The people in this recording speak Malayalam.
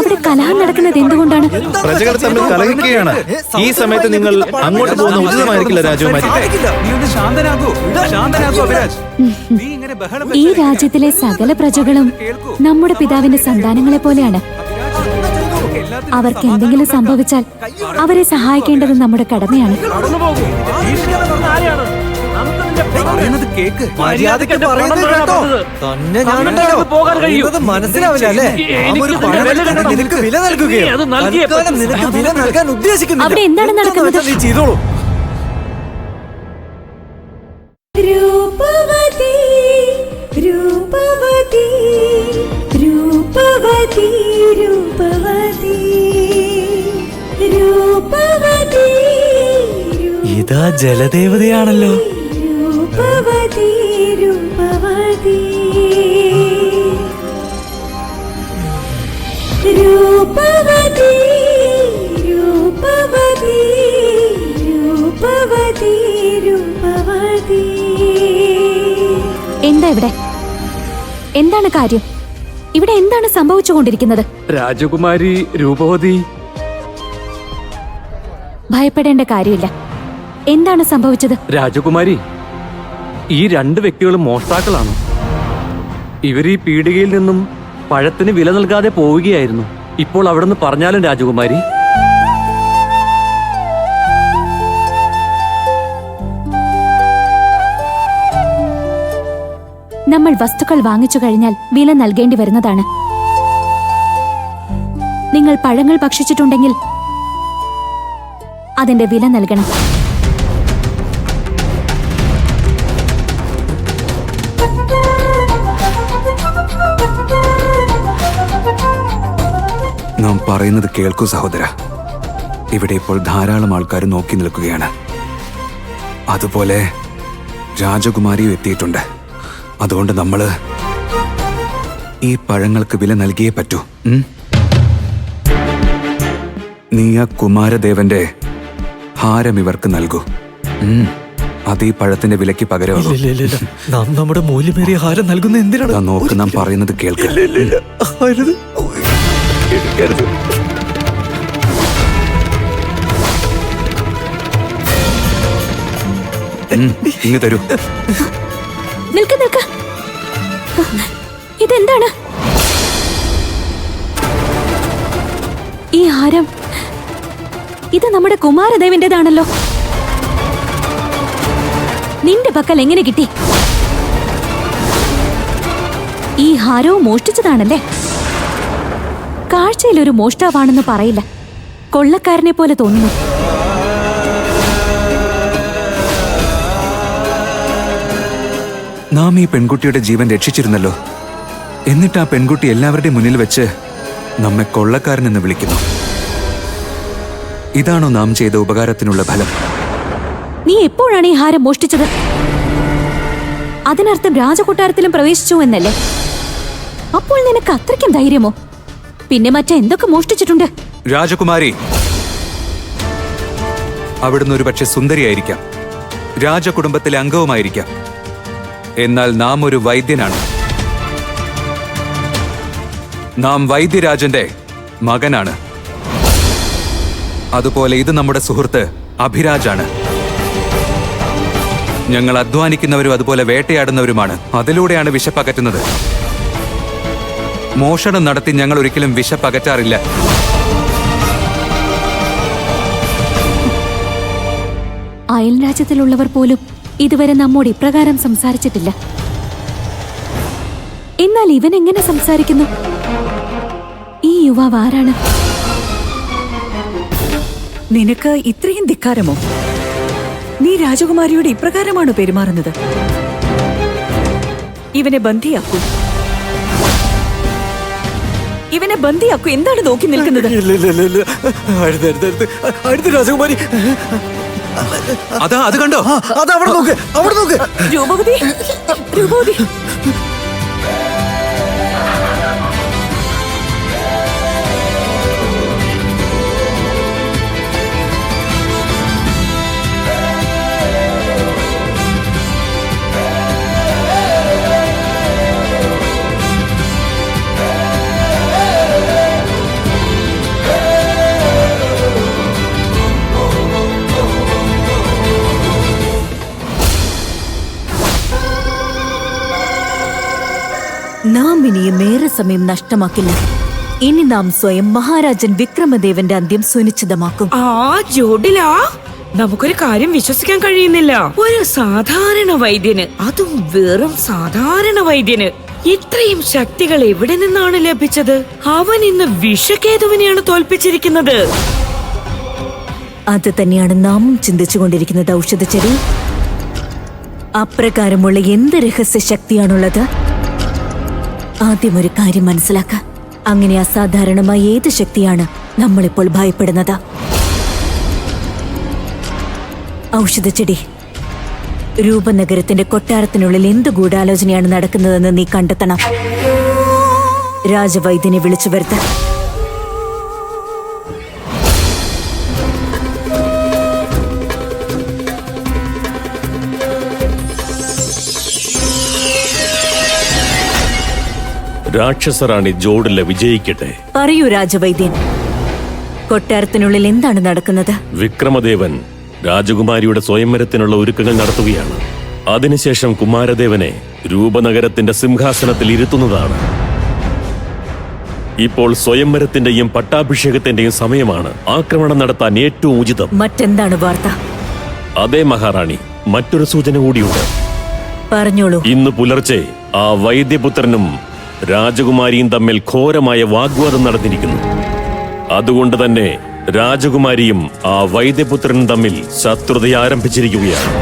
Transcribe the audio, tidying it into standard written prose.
അവിടെ കലഹം നടക്കുന്നത് എന്തുകൊണ്ടാണ്? പ്രജകൾ തമ്മിൽ കലഹിക്കുകയാണ്. ഈ സമയത്ത് നിങ്ങൾ അങ്ങോട്ട് പോകുന്ന ഉചിതമായിരിക്കില്ല രാജകുമാരി. ഈ രാജ്യത്തിലെ സകല പ്രജകളും നമ്മുടെ പിതാവിന്റെ സന്താനങ്ങളെ പോലെയാണ്. അവർക്ക് എന്തെങ്കിലും സംഭവിച്ചാൽ അവരെ സഹായിക്കേണ്ടത് നമ്മുടെ കടമയാണ്. അവിടെ എന്താണ് നടക്കുന്നത്? രൂപവതി രൂപവതി രൂപവതി രൂപവതി രൂപവതി. ഇതാ ജലദേവതയാണല്ലോ. രൂപവതി രൂപവതി രൂപവതി രൂപവതി രൂപവതി രൂപവതി. എന്താ ഇവിടെ? എന്താണ് കാര്യം? ഇവിടെ എന്താണ് സംഭവിച്ചുകൊണ്ടിരിക്കുന്നത്? രാജകുമാരി രൂപവതി, ഭയപ്പെടേണ്ട കാര്യമില്ല. എന്താണ് സംഭവിച്ചത്? രാജകുമാരി, ഈ രണ്ട് വ്യക്തികളും മോഷ്ടാക്കളാണ്. ഇവർ ഈ പീടികയിൽ നിന്നും പഴത്തിന് വില നൽകാതെ പോവുകയായിരുന്നു. ഇപ്പോൾ അവിടെ നിന്ന് പറഞ്ഞാലും രാജകുമാരി. നമ്മൾ വസ്തുക്കൾ വാങ്ങിച്ചു കഴിഞ്ഞാൽ വില നൽകേണ്ടി വരുന്നതാണ്. നിങ്ങൾ പഴങ്ങൾ ഭക്ഷിച്ചിട്ടുണ്ടെങ്കിൽ അതിന്റെ വില നൽകണം. നാം പറയുന്നത് കേൾക്കൂ സഹോദര. ഇവിടെ ഇപ്പോൾ ധാരാളം ആൾക്കാർ നോക്കി നിൽക്കുകയാണ്. അതുപോലെ രാജകുമാരിയും എത്തിയിട്ടുണ്ട്. അതുകൊണ്ട് നമ്മള് ഈ പഴങ്ങൾക്ക് വില നൽകിയേ പറ്റൂ. നീ ആ കുമാരദേവന്റെ ഹാരം ഇവർക്ക് നൽകൂ. അത് ഈ പഴത്തിന്റെ വിലയ്ക്ക് പകരമാകും. നാം നമ്മുടെ മൂല്യമേറിയ ഹാരം നൽകുന്ന എന്തിനാണ്? നോക്ക്, നാം പറയുന്നത് കേൾക്ക്. ഇങ്ങ് തരൂ. നിൽക്ക നിൽക്ക. ഇതെന്താണ്? ഈ ഹാരം ഇത് നമ്മുടെ കുമാരദേവന്റേതാണല്ലോ. നിന്റെ പക്കൽ എങ്ങനെ കിട്ടി? ഈ ഹാരവും മോഷ്ടിച്ചതാണല്ലേ? കാഴ്ചയിൽ ഒരു മോഷ്ടാവാണെന്ന് പറയില്ല, കൊള്ളക്കാരനെ പോലെ തോന്നുന്നു. നാം ഈ പെൺകുട്ടിയുടെ ജീവൻ രക്ഷിച്ചിരുന്നല്ലോ. എന്നിട്ട് ആ പെൺകുട്ടി എല്ലാവരുടെയും മുന്നിൽ വെച്ച് നമ്മെ കൊള്ളക്കാരനെന്ന് വിളിക്കുന്നു. ഇതാണോ നാം ചെയ്ത ഉപകാരത്തിനുള്ള ഫലം? നീ എപ്പോഴാണ് ഈ ഹാരം മോഷ്ടിച്ചത്? അതിനർത്ഥം രാജകൊട്ടാരത്തിലും പ്രവേശിച്ചു എന്നല്ലേ? അപ്പോൾ നിനക്ക് അത്രയ്ക്കും ധൈര്യമോ? പിന്നെ മറ്റെന്തൊക്കെ മോഷ്ടിച്ചിട്ടുണ്ട്? രാജകുമാരി, അവിടുന്ന് ഒരു പക്ഷെ സുന്ദരിയായിരിക്കാം, രാജകുടുംബത്തിലെ അംഗവുമായിരിക്കാം. എന്നാൽ നാം ഒരു വൈദ്യനാണ്. നാം വൈദ്യരാജന്റെ മകനാണ്. അതുപോലെ ഇത് നമ്മുടെ സുഹൃത്ത് അഭിരാജാണ്. ഞങ്ങൾ അധ്വാനിക്കുന്നവരും അതുപോലെ വേട്ടയാടുന്നവരുമാണ്. അതിലൂടെയാണ് വിശപ്പകറ്റുന്നത്. മോഷണം നടത്തി ഞങ്ങൾ ഒരിക്കലും വിശപ്പകറ്റാറില്ല. അയൽ രാജ്യത്തിലുള്ളവർ പോലും ഇതുവരെ നമ്മോട് ഇപ്രകാരം സംസാരിച്ചിട്ടില്ല. എന്നാൽ ഇവൻ എങ്ങനെ സംസാരിക്കുന്നു? ഈ യുവാവ് ആരാണ്? നിനക്ക് ഇത്രയും ധിക്കാരമോ? നീ രാജകുമാരിയോട് ഇപ്രകാരമാണോ പെരുമാറുന്നത്? ഇവനെ ബന്ധിയാക്കൂ. ഇവനെ ബന്ധിയാക്കൂ. എന്താണ് നോക്കി നിൽക്കുന്നത്? രാജകുമാരി, അത് കണ്ടോ? അത് അവിടെ നോക്ക്, അവിടെ നോക്ക്. രൂപവതി, രൂപവതി. ഇനിയും ഏറെ സമയം നഷ്ടമാക്കില്ല. ഇനി നാം സ്വയം മഹാരാജൻ വിക്രമദേവന്റെ അന്ത്യം സുനിശ്ചിതമാക്കും. ആ ജോഡിലാ നമുക്കൊരു കാര്യം വിശ്വസിക്കാൻ കഴിയുന്നില്ല. ഒരു സാധാരണ വൈദ്യന്, അതും വെറും സാധാരണ വൈദ്യന് ഇത്രയും ശക്തികൾ എവിടെ നിന്നാണ് ലഭിച്ചത്? അവൻ ഇന്ന് വിഷകേതുവിനെയാണ് തോൽപ്പിച്ചിരിക്കുന്നത്. അത് തന്നെയാണ് നാം ചിന്തിച്ചുകൊണ്ടിരിക്കുന്നത് ഔഷധച്ചെടി. അപ്രകാരമുള്ള എന്ത് രഹസ്യ ശക്തിയാണുള്ളത്? ആദ്യം ഒരു കാര്യം മനസ്സിലാക്ക. അങ്ങനെ അസാധാരണമായ ഏത് ശക്തിയാണ് നമ്മളിപ്പോൾ ഭയപ്പെടുന്നത്? ഔഷധച്ചെടി, രൂപനഗരത്തിന്റെ കൊട്ടാരത്തിനുള്ളിൽ എന്ത് ഗൂഢാലോചനയാണ് നടക്കുന്നതെന്ന് നീ കണ്ടെത്തണം. രാജവൈദ്യനെ വിളിച്ചു വരുത്ത. രാക്ഷസറാണി ജോഡില വിജയിക്കട്ടെ. പറയൂ രാജവൈദ്യൻ, കൊട്ടാരത്തിനുള്ളിൽ എന്താണ് നടക്കുന്നത്? വിക്രമദേവൻ രാജകുമാരിയുടെ സ്വയംവരത്തിനുള്ള ഒരുക്കങ്ങൾ നടത്തുകയാണ്. അതിനുശേഷം കുമാരദേവനെ രൂപനഗരത്തിന്റെ സിംഹാസനത്തിൽ ഇരുത്തുന്നതാണ്. ഇപ്പോൾ സ്വയംവരത്തിന്റെയും പട്ടാഭിഷേകത്തിന്റെയും സമയമാണ്. ആക്രമണം നടത്താൻ ഏറ്റവും ഉചിതം. മറ്റെന്താണ് വാർത്ത? അതേ മഹാറാണി, മറ്റൊരു സൂചന കൂടിയുണ്ട്. പറഞ്ഞോളൂ. ഇന്ന് പുലർച്ചെ ആ വൈദ്യപുത്രനും രാജകുമാരിയും തമ്മിൽ ഘോരമായ വാഗ്വാദം നടന്നിരിക്കുന്നു. അതുകൊണ്ട് തന്നെ രാജകുമാരിയും ആ വൈദ്യപുത്രനും തമ്മിൽ ശത്രുത ആരംഭിച്ചിരിക്കുകയാണ്.